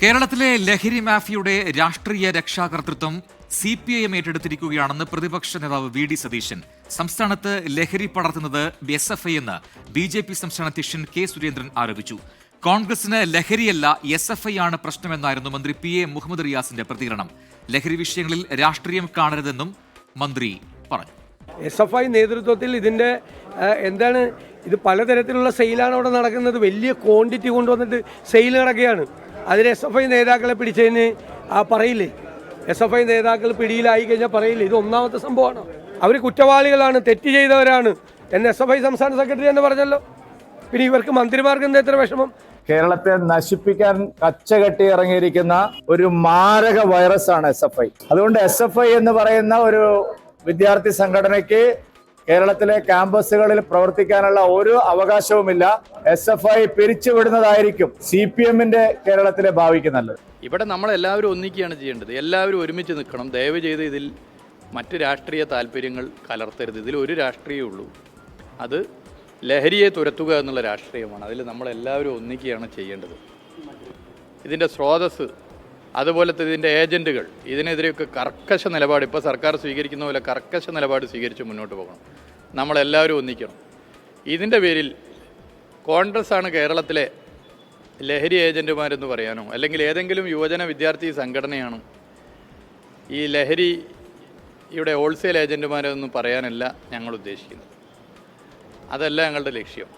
കേരളത്തിലെ ലഹരി മാഫിയയുടെ രാഷ്ട്രീയ രക്ഷാകർതൃത്വം CPIM ഏറ്റെടുത്തിരിക്കുകയാണെന്ന് പ്രതിപക്ഷ നേതാവ് VD സതീശൻ. സംസ്ഥാനത്ത് ലഹരി പടർത്തുന്നത് SFI എന്ന് BJP സംസ്ഥാന അധ്യക്ഷൻ K സുരേന്ദ്രൻ ആരോപിച്ചു. കോൺഗ്രസിന് ലഹരിയല്ല SFI ആണ് പ്രശ്നമെന്നായിരുന്നു മന്ത്രി PA മുഹമ്മദ് റിയാസിന്റെ പ്രതികരണം. ലഹരി വിഷയങ്ങളിൽ രാഷ്ട്രീയം കാണരുതെന്നും മന്ത്രി പറഞ്ഞു. SFI നേതൃത്വത്തിൽ ഇതിൻ്റെ എന്താണ് ഇത് പലതരത്തിലുള്ള സെയിലാണ് അവിടെ നടക്കുന്നത്. വലിയ ക്വാണ്ടിറ്റി കൊണ്ടുവന്നിട്ട് സെയിൽ നടക്കുകയാണ്. അതിൽ SFI നേതാക്കളെ പിടിച്ചതിന് പറയില്ലേ, SFI നേതാക്കൾ പിടിയിലായി കഴിഞ്ഞാൽ പറയില്ലേ, ഇത് ഒന്നാമത്തെ സംഭവമാണ്. അവർ കുറ്റവാളികളാണ്, തെറ്റ് ചെയ്തവരാണ് എന്ന് SFI സംസ്ഥാന സെക്രട്ടറി എന്ന് പറഞ്ഞല്ലോ. പിന്നെ ഇവർക്ക് മന്ത്രിമാർക്ക് എന്താ എത്ര വിഷമം? കേരളത്തെ നശിപ്പിക്കാൻ കച്ചകെട്ടി ഇറങ്ങിയിരിക്കുന്ന ഒരു മാരക വൈറസാണ് SFI. അതുകൊണ്ട് SFI എന്ന് പറയുന്ന ഒരു വിദ്യാർത്ഥി സംഘടനയ്ക്ക് കേരളത്തിലെ ക്യാമ്പസുകളിൽ പ്രവർത്തിക്കാനുള്ള ഒരു അവകാശവുമില്ല. SFI പിരിച്ചുവിടുന്നതായിരിക്കും CPMന്റെ കേരളത്തിലെ ഭാവിക്ക് നല്ലത്. ഇവിടെ നമ്മളെല്ലാവരും ഒന്നിക്കുകയാണ് ചെയ്യേണ്ടത്. എല്ലാവരും ഒരുമിച്ച് നിൽക്കണം. ദയവ് ചെയ്ത് ഇതിൽ മറ്റ് രാഷ്ട്രീയ താല്പര്യങ്ങൾ കലർത്തരുത്. ഇതിൽ ഒരു രാഷ്ട്രീയമേ ഉള്ളൂ, അത് ലഹരിയെ തുരത്തുക എന്നുള്ള രാഷ്ട്രീയമാണ്. അതിൽ നമ്മളെല്ലാവരും ഒന്നിക്കുകയാണ് ചെയ്യേണ്ടത്. ഇതിൻ്റെ സ്രോതസ്സ്, അതുപോലത്തെ ഇതിൻ്റെ ഏജൻറ്റുകൾ, ഇതിനെതിരെയൊക്കെ കർക്കശ നിലപാട് ഇപ്പോൾ സർക്കാർ സ്വീകരിക്കുന്ന പോലെ കർക്കശ നിലപാട് സ്വീകരിച്ച് മുന്നോട്ട് പോകണം. നമ്മളെല്ലാവരും ഒന്നിക്കണം. ഇതിൻ്റെ പേരിൽ കോൺഗ്രസ്സാണ് കേരളത്തിലെ ലഹരി ഏജൻറ്റുമാരെന്ന് പറയാനോ അല്ലെങ്കിൽ ഏതെങ്കിലും യുവജന വിദ്യാർത്ഥി സംഘടനയാണോ ഈ ലഹരിയുടെ ഹോൾസെയിൽ ഏജൻറ്റുമാരെന്ന് പറയാനല്ല ഞങ്ങൾ ഉദ്ദേശിക്കുന്നത്. അതല്ല ഞങ്ങളുടെ ലക്ഷ്യം.